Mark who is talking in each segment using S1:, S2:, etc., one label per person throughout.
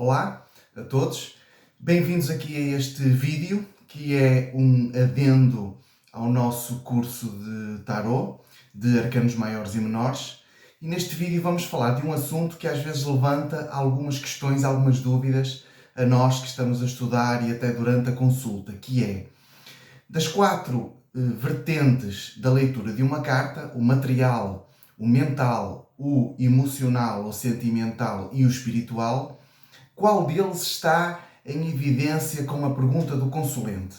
S1: Olá a todos, bem-vindos aqui a este vídeo que é um adendo ao nosso curso de Tarot, de Arcanos Maiores e Menores, e neste vídeo vamos falar de um assunto que às vezes levanta algumas questões, algumas dúvidas a nós que estamos a estudar e até durante a consulta, que é das quatro vertentes da leitura de uma carta, o material, o mental, o emocional ou sentimental e o espiritual, qual deles está em evidência com a pergunta do consulente?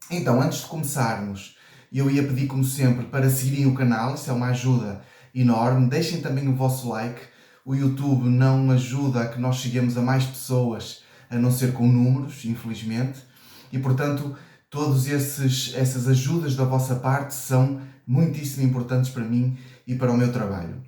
S1: Então, antes de começarmos, eu ia pedir, como sempre, para seguirem o canal, isso é uma ajuda enorme. Deixem também o vosso like. O YouTube não ajuda a que nós cheguemos a mais pessoas, a não ser com números, infelizmente. E, portanto, todas essas ajudas da vossa parte são muitíssimo importantes para mim e para o meu trabalho.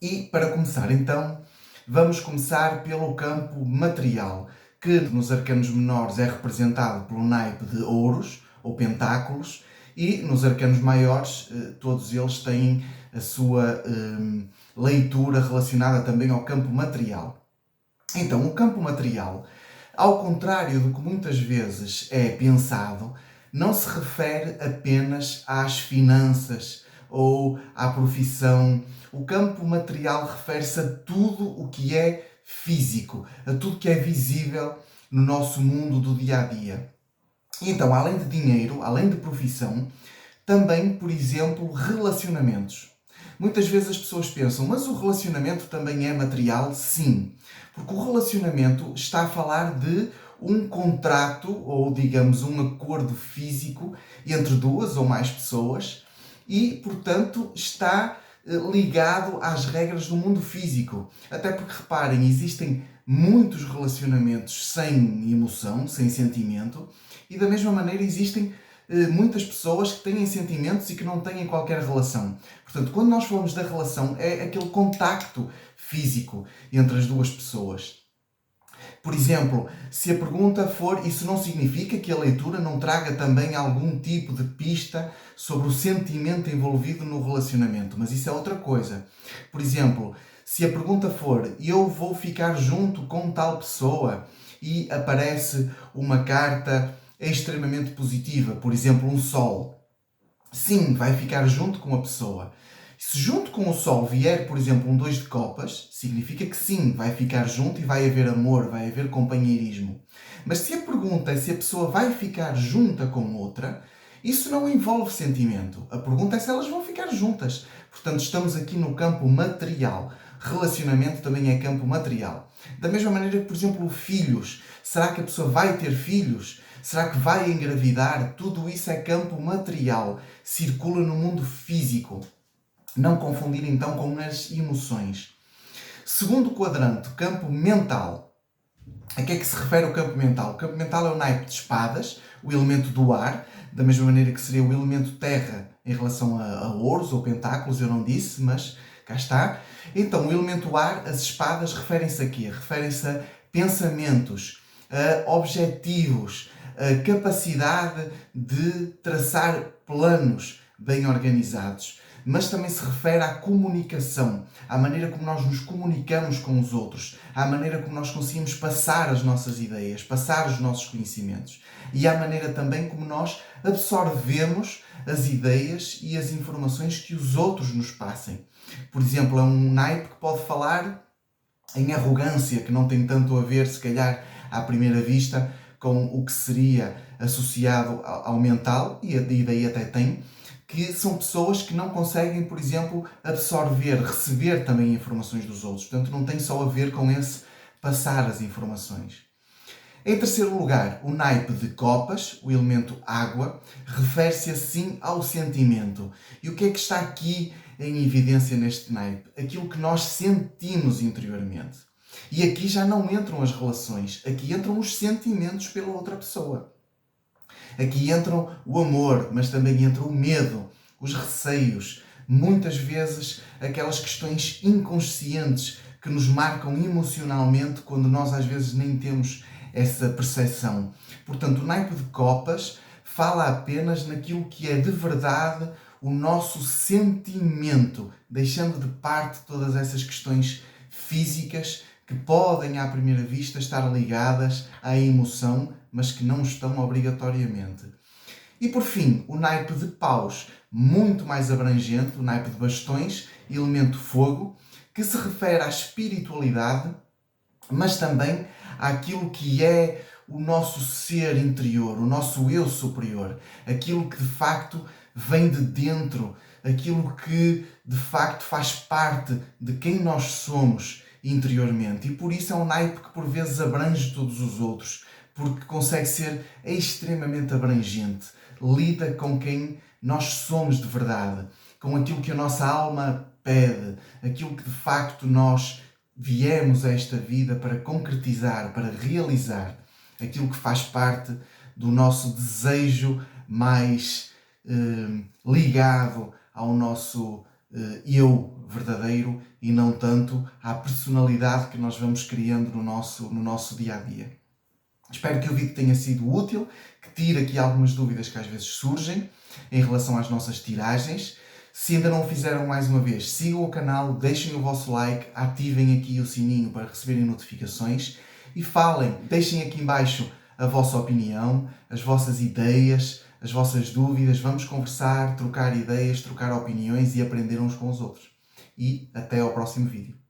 S1: E, para começar, então, vamos começar pelo campo material, que nos arcanos menores é representado pelo naipe de ouros ou pentáculos, e nos arcanos maiores todos eles têm a sua leitura relacionada também ao campo material. Então, o campo material, ao contrário do que muitas vezes é pensado, não se refere apenas às finanças ou à profissão. O campo material refere-se a tudo o que é físico, a tudo que é visível no nosso mundo do dia-a-dia. Então, além de dinheiro, além de profissão, também, por exemplo, relacionamentos. Muitas vezes as pessoas pensam, mas o relacionamento também é material? Sim, porque o relacionamento está a falar de um contrato ou, digamos, um acordo físico entre duas ou mais pessoas e, portanto, está ligado às regras do mundo físico. Até porque, reparem, existem muitos relacionamentos sem emoção, sem sentimento, e da mesma maneira existem muitas pessoas que têm sentimentos e que não têm qualquer relação. Portanto, quando nós falamos da relação, é aquele contacto físico entre as duas pessoas. Por exemplo, se a pergunta for, isso não significa que a leitura não traga também algum tipo de pista sobre o sentimento envolvido no relacionamento, mas isso é outra coisa. Por exemplo, se a pergunta for, eu vou ficar junto com tal pessoa, e aparece uma carta extremamente positiva, por exemplo, um sol. Sim, vai ficar junto com a pessoa. Se junto com o sol vier, por exemplo, um 2 de copas, significa que sim, vai ficar junto e vai haver amor, vai haver companheirismo. Mas se a pergunta é se a pessoa vai ficar junta com outra, isso não envolve sentimento. A pergunta é se elas vão ficar juntas. Portanto, estamos aqui no campo material. Relacionamento também é campo material. Da mesma maneira que, por exemplo, filhos. Será que a pessoa vai ter filhos? Será que vai engravidar? Tudo isso é campo material. Circula no mundo físico. Não confundir então com as emoções. Segundo quadrante, campo mental. A que é que se refere o campo mental? O campo mental é o naipe de espadas, o elemento do ar, da mesma maneira que seria o elemento terra em relação a ouros ou pentáculos, eu não disse, mas cá está. Então, o elemento ar, as espadas, referem-se a quê? Referem-se a pensamentos, a objetivos, a capacidade de traçar planos bem organizados. Mas também se refere à comunicação, à maneira como nós nos comunicamos com os outros, à maneira como nós conseguimos passar as nossas ideias, passar os nossos conhecimentos e à maneira também como nós absorvemos as ideias e as informações que os outros nos passem. Por exemplo, é um naipe que pode falar em arrogância, que não tem tanto a ver, se calhar, à primeira vista, com o que seria associado ao mental, e daí até tem, que são pessoas que não conseguem, por exemplo, absorver, receber também informações dos outros. Portanto, não tem só a ver com esse passar as informações. Em terceiro lugar, o naipe de copas, o elemento água, refere-se assim ao sentimento. E o que é que está aqui em evidência neste naipe? Aquilo que nós sentimos interiormente. E aqui já não entram as relações, aqui entram os sentimentos pela outra pessoa. Aqui entram o amor, mas também entra o medo, os receios, muitas vezes aquelas questões inconscientes que nos marcam emocionalmente quando nós às vezes nem temos essa percepção. Portanto, o naipe de copas fala apenas naquilo que é de verdade o nosso sentimento, deixando de parte todas essas questões físicas que podem à primeira vista estar ligadas à emoção, mas que não estão obrigatoriamente. E por fim, o naipe de paus, muito mais abrangente, o naipe de bastões, elemento fogo, que se refere à espiritualidade, mas também àquilo que é o nosso ser interior, o nosso eu superior, aquilo que de facto vem de dentro, aquilo que de facto faz parte de quem nós somos interiormente. E por isso é um naipe que por vezes abrange todos os outros, porque consegue ser extremamente abrangente, lida com quem nós somos de verdade, com aquilo que a nossa alma pede, aquilo que de facto nós viemos a esta vida para concretizar, para realizar, aquilo que faz parte do nosso desejo mais ligado ao nosso eu verdadeiro e não tanto à personalidade que nós vamos criando no nosso dia a dia. Espero que o vídeo tenha sido útil, que tire aqui algumas dúvidas que às vezes surgem em relação às nossas tiragens. Se ainda não o fizeram, mais uma vez, sigam o canal, deixem o vosso like, ativem aqui o sininho para receberem notificações e falem, deixem aqui em baixo a vossa opinião, as vossas ideias, as vossas dúvidas. Vamos conversar, trocar ideias, trocar opiniões e aprender uns com os outros. E até ao próximo vídeo.